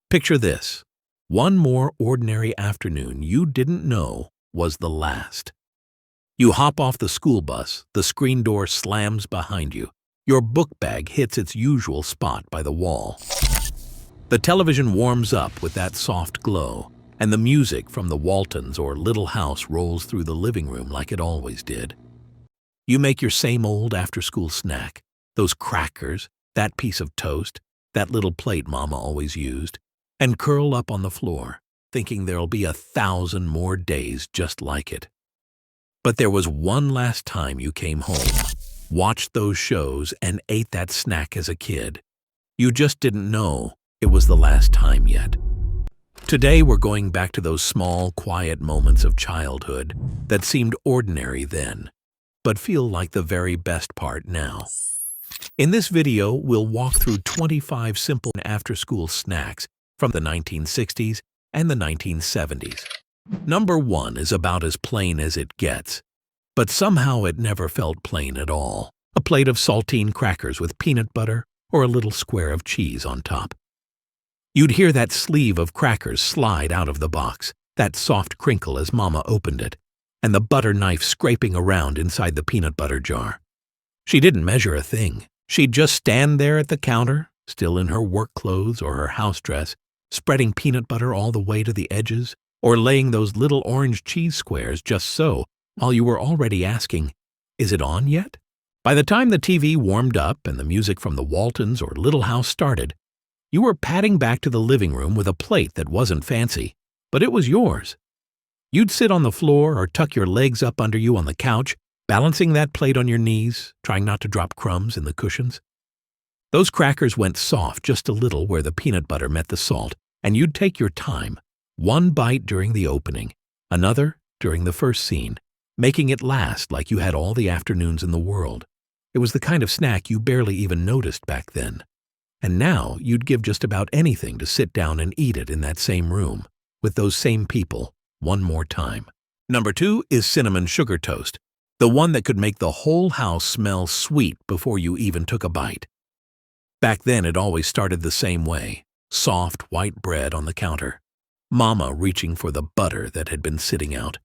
Picture this. One more ordinary afternoon you didn't know was the last. You hop off the school bus, the screen door slams behind you. Your book bag hits its usual spot by the wall. The television warms up with that soft glow, and the music from the Waltons or Little House rolls through the living room like it always did. You make your same old after-school snack, those crackers, that piece of toast, that little plate Mama always used, and curl up on the floor, thinking there'll be 1,000 more days just like it. But there was one last time you came home, watched those shows, and ate that snack as a kid. You just didn't know it was the last time yet. Today we're going back to those small, quiet moments of childhood that seemed ordinary then, but feel like the very best part now. In this video, we'll walk through 25 simple after-school snacks from the 1960s and the 1970s. Number 1 is about as plain as it gets, but somehow it never felt plain at all. A plate of saltine crackers with peanut butter or a little square of cheese on top. You'd hear that sleeve of crackers slide out of the box, that soft crinkle as Mama opened it, and the butter knife scraping around inside the peanut butter jar. She didn't measure a thing. She'd just stand there at the counter, still in her work clothes or her house dress, spreading peanut butter all the way to the edges, or laying those little orange cheese squares just so, while you were already asking, "Is it on yet?" By the time the TV warmed up and the music from the Waltons or Little House started, you were padding back to the living room with a plate that wasn't fancy, but it was yours. You'd sit on the floor or tuck your legs up under you on the couch, balancing that plate on your knees, trying not to drop crumbs in the cushions. Those crackers went soft just a little where the peanut butter met the salt, and you'd take your time, one bite during the opening, another during the first scene, making it last like you had all the afternoons in the world. It was the kind of snack you barely even noticed back then. And now you'd give just about anything to sit down and eat it in that same room, with those same people, one more time. Number 2 is cinnamon sugar toast, the one that could make the whole house smell sweet before you even took a bite. Back then it always started the same way, soft white bread on the counter, Mama reaching for the butter that had been sitting out,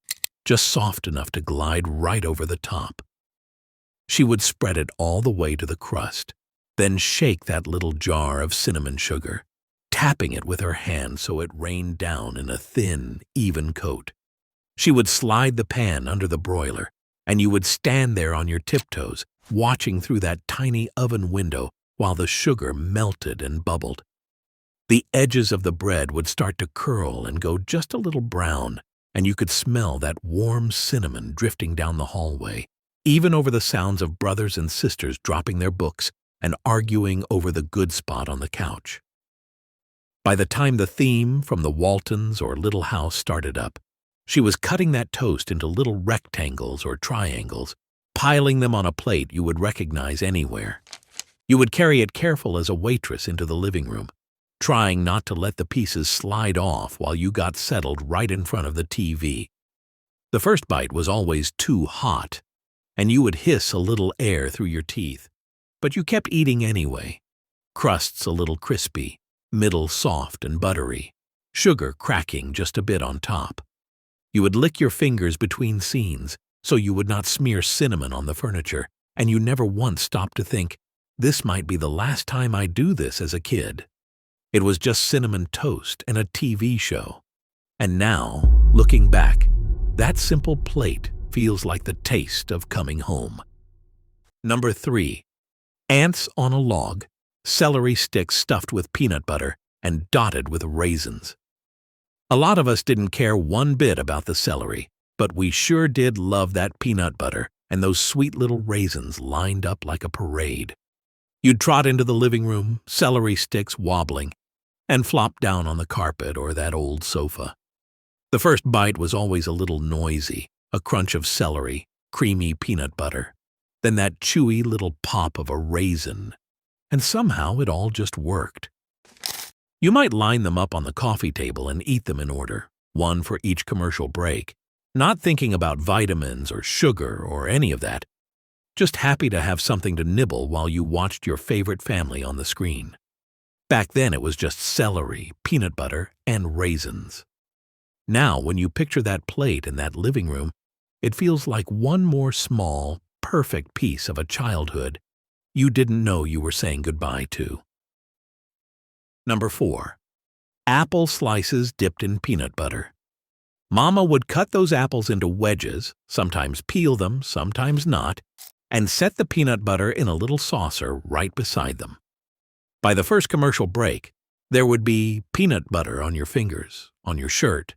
just soft enough to glide right over the top. She would spread it all the way to the crust, then shake that little jar of cinnamon sugar, tapping it with her hand so it rained down in a thin, even coat. She would slide the pan under the broiler, and you would stand there on your tiptoes, watching through that tiny oven window while the sugar melted and bubbled. The edges of the bread would start to curl and go just a little brown, and you could smell that warm cinnamon drifting down the hallway, even over the sounds of brothers and sisters dropping their books and arguing over the good spot on the couch. By the time the theme from the Waltons or Little House started up, she was cutting that toast into little rectangles or triangles, piling them on a plate you would recognize anywhere. You would carry it careful as a waitress into the living room, trying not to let the pieces slide off while you got settled right in front of the TV. The first bite was always too hot, and you would hiss a little air through your teeth. But you kept eating anyway. Crusts a little crispy, middle soft and buttery, sugar cracking just a bit on top. You would lick your fingers between scenes so you would not smear cinnamon on the furniture, and you never once stopped to think, this might be the last time I do this as a kid. It was just cinnamon toast and a TV show. And now, looking back, that simple plate feels like the taste of coming home. Number 3. Ants on a log, celery sticks stuffed with peanut butter and dotted with raisins. A lot of us didn't care one bit about the celery, but we sure did love that peanut butter and those sweet little raisins lined up like a parade. You'd trot into the living room, celery sticks wobbling, and flop down on the carpet or that old sofa. The first bite was always a little noisy, a crunch of celery, creamy peanut butter, then that chewy little pop of a raisin, and somehow it all just worked. You might line them up on the coffee table and eat them in order, one for each commercial break, not thinking about vitamins or sugar or any of that, just happy to have something to nibble while you watched your favorite family on the screen. Back then it was just celery, peanut butter, and raisins. Now, when you picture that plate in that living room, it feels like one more small, perfect piece of a childhood you didn't know you were saying goodbye to. Number 4. Apple slices dipped in peanut butter. Mama would cut those apples into wedges, sometimes peel them, sometimes not, and set the peanut butter in a little saucer right beside them. By the first commercial break, there would be peanut butter on your fingers, on your shirt,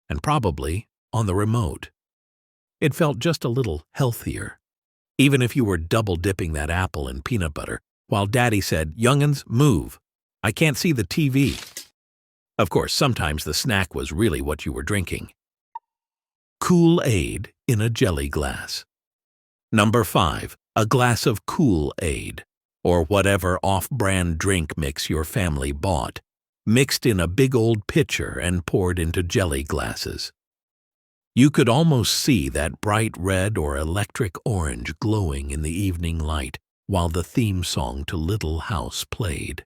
and probably on the remote. It felt just a little healthier, even if you were double dipping that apple in peanut butter, while Daddy said, "Young'uns, move. I can't see the TV." Of course, sometimes the snack was really what you were drinking. Kool-Aid in a jelly glass. Number 5. A glass of Kool-Aid, or whatever off-brand drink mix your family bought, mixed in a big old pitcher and poured into jelly glasses. You could almost see that bright red or electric orange glowing in the evening light while the theme song to Little House played.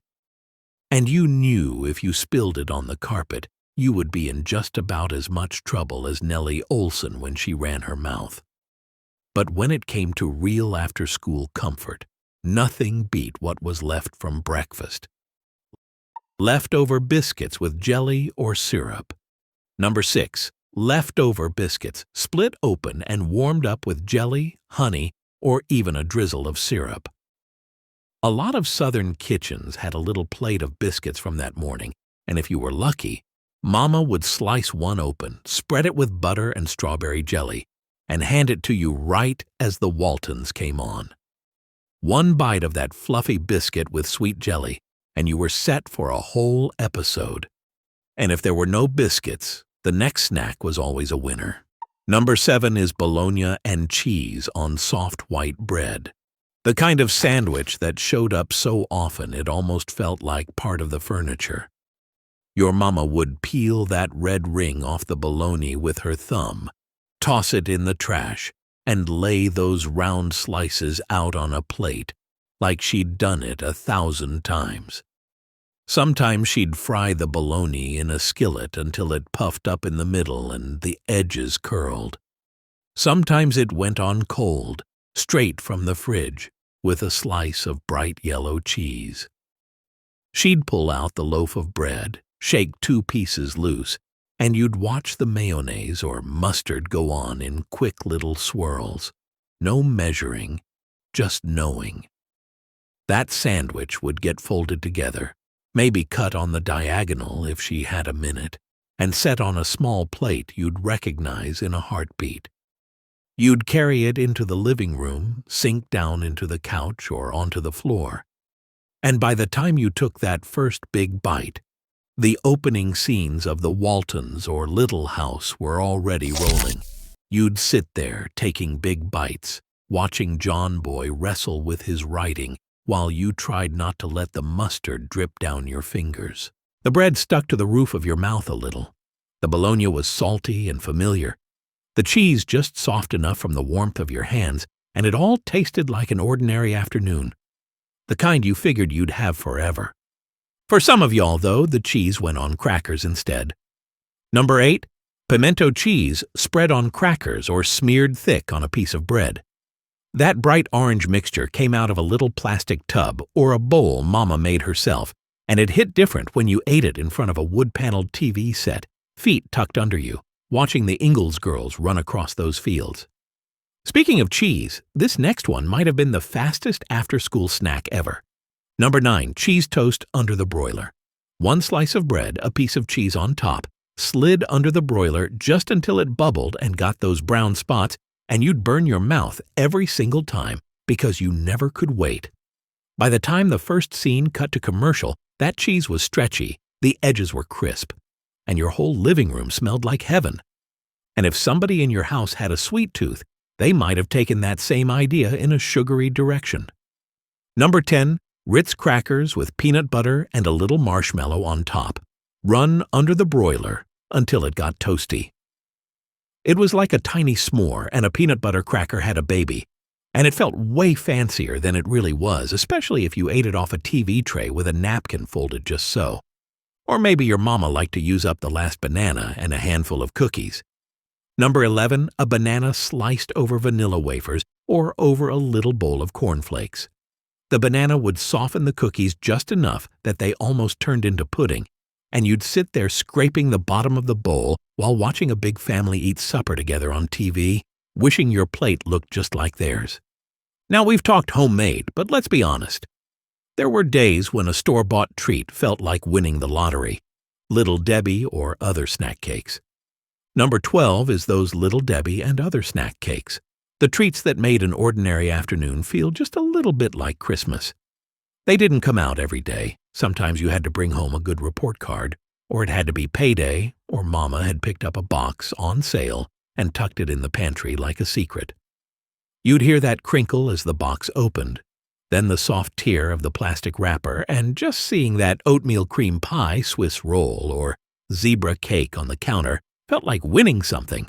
And you knew if you spilled it on the carpet, you would be in just about as much trouble as Nellie Olson when she ran her mouth. But when it came to real after-school comfort, nothing beat what was left from breakfast. Leftover biscuits with jelly or syrup. Number 6. Leftover biscuits, split open and warmed up with jelly, honey, or even a drizzle of syrup. A lot of Southern kitchens had a little plate of biscuits from that morning, and if you were lucky, Mama would slice one open, spread it with butter and strawberry jelly, and hand it to you right as the Waltons came on. One bite of that fluffy biscuit with sweet jelly, and you were set for a whole episode. And if there were no biscuits, the next snack was always a winner. Number 7 is Bologna and cheese on soft white bread. The kind of sandwich that showed up so often it almost felt like part of the furniture. Your mama would peel that red ring off the bologna with her thumb, toss it in the trash, and lay those round slices out on a plate like she'd done it 1,000 times. Sometimes she'd fry the bologna in a skillet until it puffed up in the middle and the edges curled. Sometimes it went on cold, straight from the fridge, with a slice of bright yellow cheese. She'd pull out the loaf of bread, shake 2 pieces loose, and you'd watch the mayonnaise or mustard go on in quick little swirls. No measuring, just knowing. That sandwich would get folded together, maybe cut on the diagonal if she had a minute, and set on a small plate you'd recognize in a heartbeat. You'd carry it into the living room, sink down into the couch or onto the floor. And by the time you took that first big bite, the opening scenes of the Waltons or Little House were already rolling. You'd sit there taking big bites, watching John Boy wrestle with his writing while you tried not to let the mustard drip down your fingers. The bread stuck to the roof of your mouth a little. The bologna was salty and familiar. The cheese just soft enough from the warmth of your hands, and it all tasted like an ordinary afternoon. The kind you figured you'd have forever. For some of y'all, though, the cheese went on crackers instead. Number 8, pimento cheese spread on crackers or smeared thick on a piece of bread. That bright orange mixture came out of a little plastic tub or a bowl Mama made herself, and it hit different when you ate it in front of a wood-paneled TV set, feet tucked under you, watching the Ingalls girls run across those fields. Speaking of cheese, this next one might have been the fastest after-school snack ever. Number 9, cheese toast under the broiler. One slice of bread, a piece of cheese on top, slid under the broiler just until it bubbled and got those brown spots, and you'd burn your mouth every single time because you never could wait. By the time the first scene cut to commercial, that cheese was stretchy, the edges were crisp, and your whole living room smelled like heaven. And if somebody in your house had a sweet tooth, they might have taken that same idea in a sugary direction. Number 10, Ritz crackers with peanut butter and a little marshmallow on top. Run under the broiler until it got toasty. It was like a tiny s'more, and a peanut butter cracker had a baby, And it felt way fancier than it really was, especially if you ate it off a TV tray with a napkin folded just so. Or maybe your mama liked to use up the last banana and a handful of cookies. Number 11, a banana sliced over vanilla wafers or over a little bowl of cornflakes. The banana would soften the cookies just enough that they almost turned into pudding, and you'd sit there scraping the bottom of the bowl while watching a big family eat supper together on TV, wishing your plate looked just like theirs. Now, we've talked homemade, but let's be honest. There were days when a store-bought treat felt like winning the lottery, Little Debbie or other snack cakes. Number 12 is those Little Debbie and other snack cakes, the treats that made an ordinary afternoon feel just a little bit like Christmas. They didn't come out every day. Sometimes you had to bring home a good report card, or it had to be payday, or Mama had picked up a box on sale and tucked it in the pantry like a secret. You'd hear that crinkle as the box opened, then the soft tear of the plastic wrapper, and just seeing that oatmeal cream pie Swiss roll or zebra cake on the counter felt like winning something.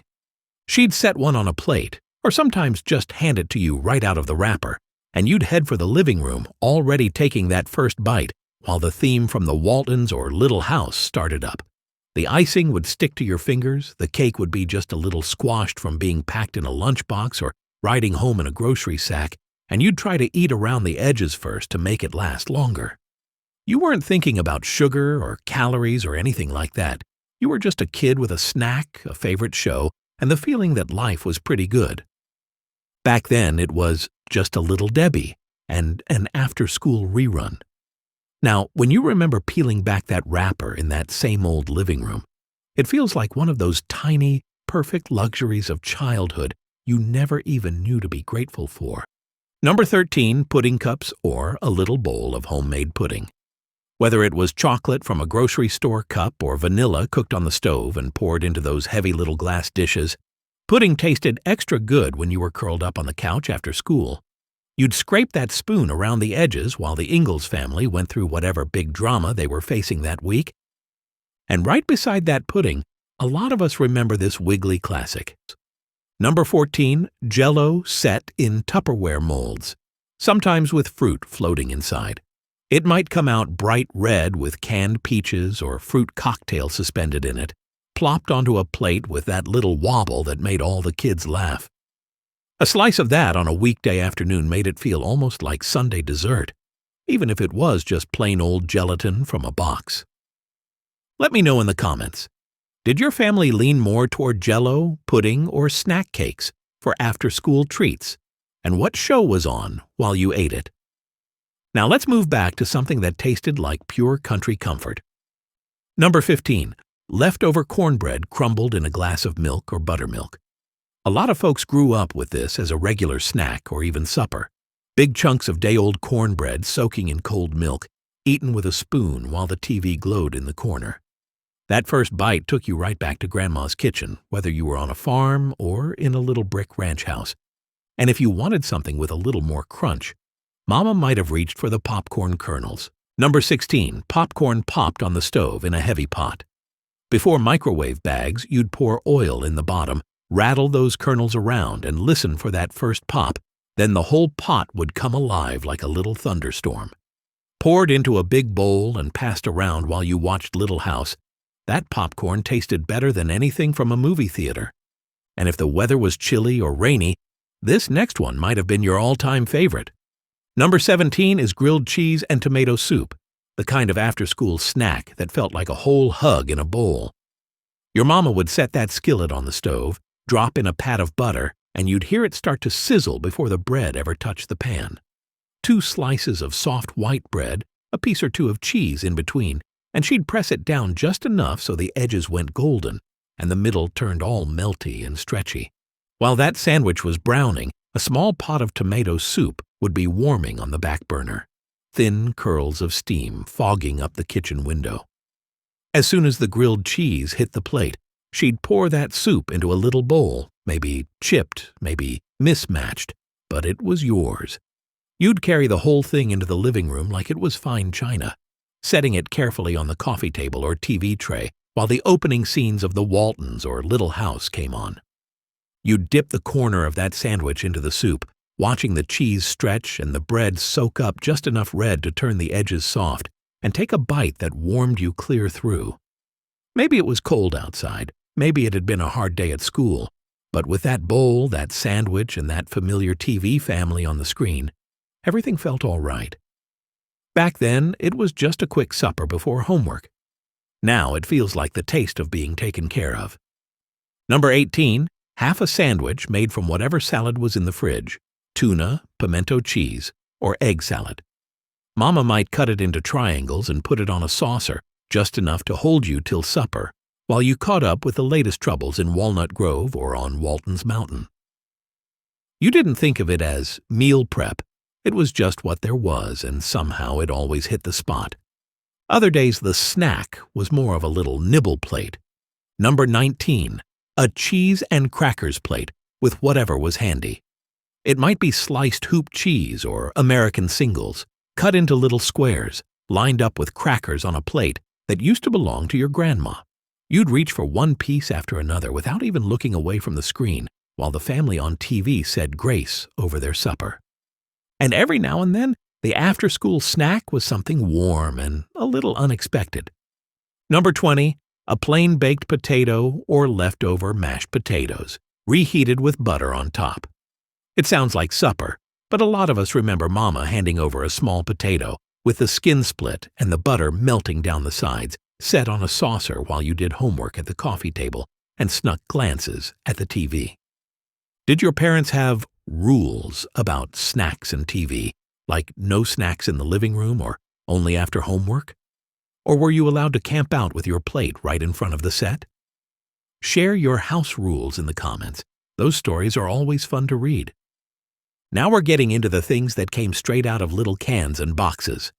She'd set one on a plate, or sometimes just hand it to you right out of the wrapper, and you'd head for the living room already taking that first bite while the theme from the Waltons or Little House started up. The icing would stick to your fingers, the cake would be just a little squashed from being packed in a lunchbox or riding home in a grocery sack, and you'd try to eat around the edges first to make it last longer. You weren't thinking about sugar or calories or anything like that. You were just a kid with a snack, a favorite show, and the feeling that life was pretty good. Back then, it was just a Little Debbie and an after-school rerun. Now, when you remember peeling back that wrapper in that same old living room, it feels like one of those tiny, perfect luxuries of childhood you never even knew to be grateful for. Number 13, pudding cups or a little bowl of homemade pudding. Whether it was chocolate from a grocery store cup or vanilla cooked on the stove and poured into those heavy little glass dishes, pudding tasted extra good when you were curled up on the couch after school. You'd scrape that spoon around the edges while the Ingalls family went through whatever big drama they were facing that week. And right beside that pudding, a lot of us remember this wiggly classic. Number 14, Jell-O set in Tupperware molds, sometimes with fruit floating inside. It might come out bright red with canned peaches or fruit cocktail suspended in it, plopped onto a plate with that little wobble that made all the kids laugh. A slice of that on a weekday afternoon made it feel almost like Sunday dessert, even if it was just plain old gelatin from a box. Let me know in the comments. Did your family lean more toward Jell-O, pudding, or snack cakes for after-school treats? And what show was on while you ate it? Now let's move back to something that tasted like pure country comfort. Number 15, leftover cornbread crumbled in a glass of milk or buttermilk. A lot of folks grew up with this as a regular snack or even supper. Big chunks of day-old cornbread soaking in cold milk, eaten with a spoon while the TV glowed in the corner. That first bite took you right back to Grandma's kitchen, whether you were on a farm or in a little brick ranch house. And if you wanted something with a little more crunch, Mama might have reached for the popcorn kernels. Number 16, popcorn popped on the stove in a heavy pot. Before microwave bags, you'd pour oil in the bottom, rattle those kernels around, and listen for that first pop. Then the whole pot would come alive like a little thunderstorm. Poured into a big bowl and passed around while you watched Little House, that popcorn tasted better than anything from a movie theater. And if the weather was chilly or rainy, this next one might have been your all-time favorite. Number 17 is grilled cheese and tomato soup, the kind of after-school snack that felt like a whole hug in a bowl. Your mama would set that skillet on the stove, drop in a pat of butter, and you'd hear it start to sizzle before the bread ever touched the pan. 2 slices of soft white bread, a piece or two of cheese in between, and she'd press it down just enough so the edges went golden and the middle turned all melty and stretchy. While that sandwich was browning, a small pot of tomato soup would be warming on the back burner, thin curls of steam fogging up the kitchen window. As soon as the grilled cheese hit the plate, she'd pour that soup into a little bowl, maybe chipped, maybe mismatched, but it was yours. You'd carry the whole thing into the living room like it was fine china, setting it carefully on the coffee table or TV tray while the opening scenes of the Waltons or Little House came on. You'd dip the corner of that sandwich into the soup, watching the cheese stretch and the bread soak up just enough red to turn the edges soft, and take a bite that warmed you clear through. Maybe it was cold outside, maybe it had been a hard day at school, but with that bowl, that sandwich, and that familiar TV family on the screen, everything felt all right. Back then, it was just a quick supper before homework. Now it feels like the taste of being taken care of. Number 18, half a sandwich made from whatever salad was in the fridge, tuna, pimento cheese, or egg salad. Mama might cut it into triangles and put it on a saucer, just enough to hold you till supper, while you caught up with the latest troubles in Walnut Grove or on Waltons Mountain. You didn't think of it as meal prep. It was just what there was, and somehow it always hit the spot. Other days the snack was more of a little nibble plate. Number 19, a cheese and crackers plate with whatever was handy. It might be sliced hoop cheese or American singles, cut into little squares, lined up with crackers on a plate that used to belong to your grandma. You'd reach for one piece after another without even looking away from the screen, while the family on TV said grace over their supper. And every now and then, the after-school snack was something warm and a little unexpected. Number 20, a plain baked potato or leftover mashed potatoes, reheated with butter on top. It sounds like supper, but a lot of us remember Mama handing over a small potato with the skin split and the butter melting down the sides, set on a saucer while you did homework at the coffee table and snuck glances at the TV. Did your parents have rules about snacks and TV, like no snacks in the living room or only after homework? Or were you allowed to camp out with your plate right in front of the set? Share your house rules in the comments. Those stories are always fun to read. Now we're getting into the things that came straight out of little cans and boxes.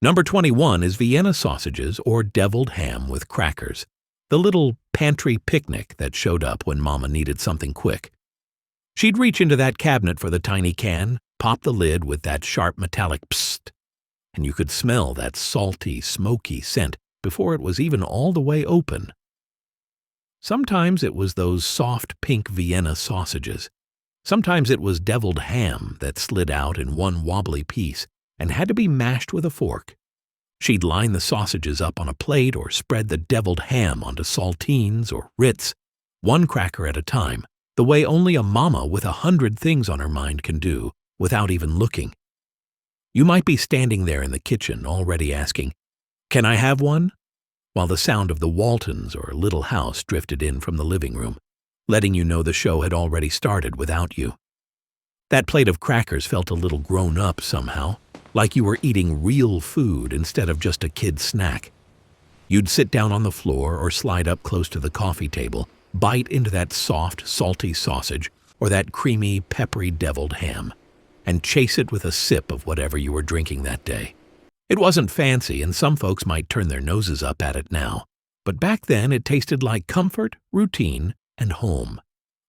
Number 21 is Vienna sausages or deviled ham with crackers, the little pantry picnic that showed up when Mama needed something quick. She'd reach into that cabinet for the tiny can, pop the lid with that sharp metallic psst, and you could smell that salty, smoky scent before it was even all the way open. Sometimes it was those soft pink Vienna sausages. Sometimes it was deviled ham that slid out in one wobbly piece and had to be mashed with a fork. She'd line the sausages up on a plate or spread the deviled ham onto Saltines or Ritz, one cracker at a time, the way only a mama with 100 things on her mind can do, without even looking. You might be standing there in the kitchen already asking, "Can I have one?" while the sound of the Waltons or Little House drifted in from the living room, letting you know the show had already started without you. That plate of crackers felt a little grown up somehow, like you were eating real food instead of just a kid's snack. You'd sit down on the floor or slide up close to the coffee table, bite into that soft, salty sausage or that creamy, peppery deviled ham, and chase it with a sip of whatever you were drinking that day. It wasn't fancy, and some folks might turn their noses up at it now, but back then it tasted like comfort, routine, and home.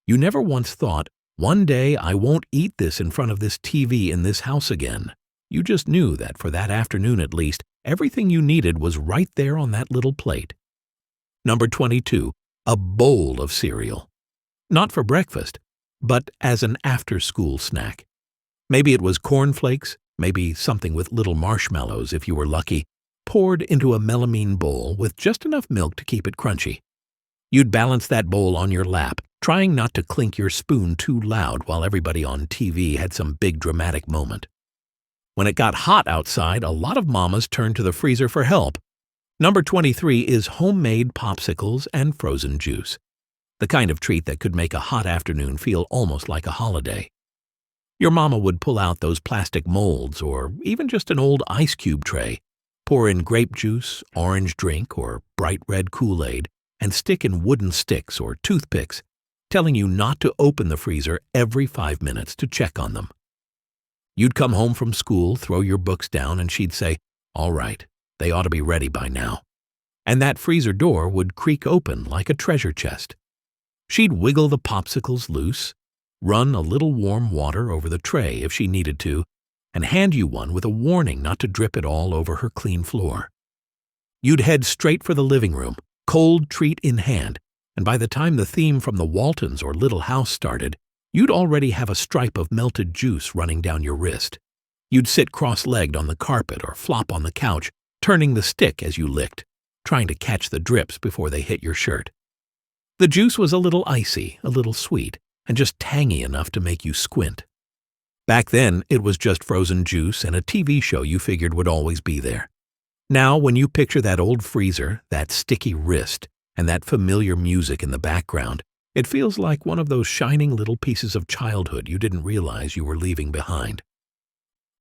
You never once thought, "One day I won't eat this in front of this TV in this house again." You just knew that for that afternoon at least, everything you needed was right there on that little plate. Number 22, a bowl of cereal. Not for breakfast, but as an after-school snack. Maybe it was cornflakes, maybe something with little marshmallows if you were lucky, poured into a melamine bowl with just enough milk to keep it crunchy. You'd balance that bowl on your lap, trying not to clink your spoon too loud while everybody on TV had some big dramatic moment. When it got hot outside, a lot of mamas turned to the freezer for help. Number 23 is homemade popsicles and frozen juice, the kind of treat that could make a hot afternoon feel almost like a holiday. Your mama would pull out those plastic molds or even just an old ice cube tray, pour in grape juice, orange drink, or bright red Kool-Aid, and stick in wooden sticks or toothpicks, telling you not to open the freezer every 5 minutes to check on them. You'd come home from school, throw your books down, and she'd say, "All right, they ought to be ready by now." And that freezer door would creak open like a treasure chest. She'd wiggle the popsicles loose, run a little warm water over the tray if she needed to, and hand you one with a warning not to drip it all over her clean floor. You'd head straight for the living room, cold treat in hand, and by the time the theme from the Waltons or Little House started, you'd already have a stripe of melted juice running down your wrist. You'd sit cross-legged on the carpet or flop on the couch, turning the stick as you licked, trying to catch the drips before they hit your shirt. The juice was a little icy, a little sweet, and just tangy enough to make you squint. Back then, it was just frozen juice and a TV show you figured would always be there. Now, when you picture that old freezer, that sticky wrist, and that familiar music in the background, it feels like one of those shining little pieces of childhood you didn't realize you were leaving behind.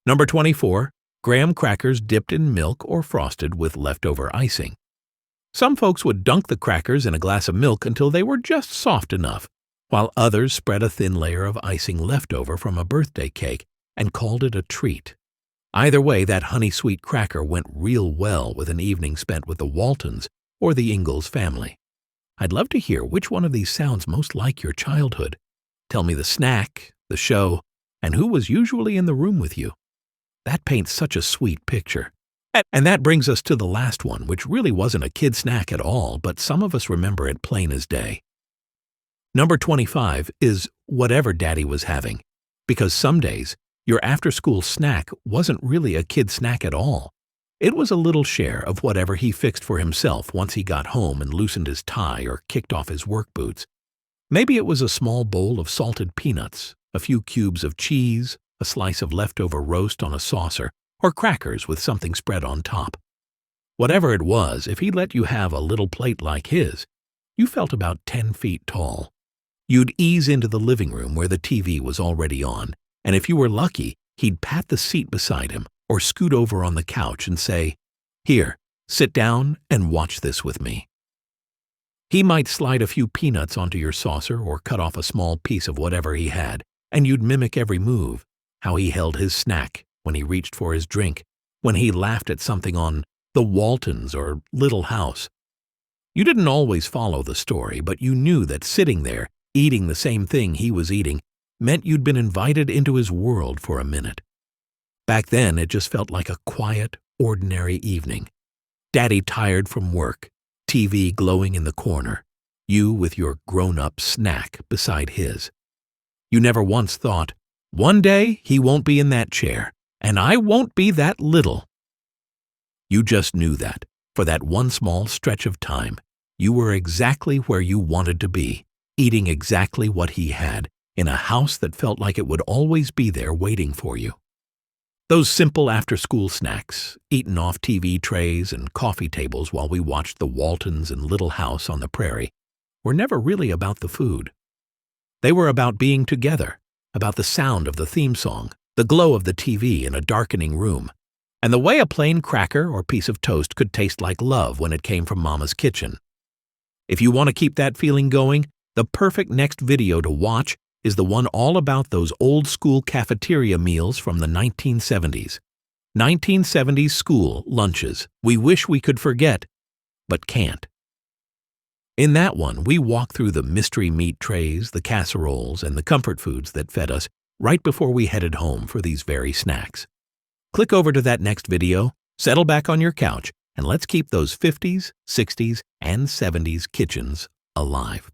Number 24, graham crackers dipped in milk or frosted with leftover icing. Some folks would dunk the crackers in a glass of milk until they were just soft enough, while others spread a thin layer of icing left over from a birthday cake and called it a treat. Either way, that honey-sweet cracker went real well with an evening spent with the Waltons or the Ingalls family. I'd love to hear which one of these sounds most like your childhood. Tell me the snack, the show, and who was usually in the room with you. That paints such a sweet picture. And that brings us to the last one, which really wasn't a kid snack at all, but some of us remember it plain as day. Number 25 is whatever Daddy was having, because some days, your after-school snack wasn't really a kid snack at all. It was a little share of whatever he fixed for himself once he got home and loosened his tie or kicked off his work boots. Maybe it was a small bowl of salted peanuts, a few cubes of cheese, a slice of leftover roast on a saucer, or crackers with something spread on top. Whatever it was, if he let you have a little plate like his, you felt about 10 feet tall. You'd ease into the living room where the TV was already on, and if you were lucky, he'd pat the seat beside him or scoot over on the couch and say, "Here, sit down and watch this with me." He might slide a few peanuts onto your saucer or cut off a small piece of whatever he had, and you'd mimic every move, how he held his snack, when he reached for his drink, when he laughed at something on The Waltons or Little House. You didn't always follow the story, but you knew that sitting there, eating the same thing he was eating, meant you'd been invited into his world for a minute. Back then, it just felt like a quiet, ordinary evening. Daddy tired from work, TV glowing in the corner, you with your grown-up snack beside his. You never once thought, one day he won't be in that chair, and I won't be that little. You just knew that, for that one small stretch of time, you were exactly where you wanted to be, eating exactly what he had, in a house that felt like it would always be there waiting for you. Those simple after-school snacks, eaten off TV trays and coffee tables while we watched the Waltons and Little House on the Prairie, were never really about the food. They were about being together, about the sound of the theme song, the glow of the TV in a darkening room, and the way a plain cracker or piece of toast could taste like love when it came from Mama's kitchen. If you want to keep that feeling going, the perfect next video to watch is the one all about those old-school cafeteria meals from the 1970s. 1970s school lunches we wish we could forget, but can't. In that one, we walk through the mystery meat trays, the casseroles, and the comfort foods that fed us right before we headed home for these very snacks. Click over to that next video, settle back on your couch, and let's keep those 50s, 60s, and 70s kitchens alive.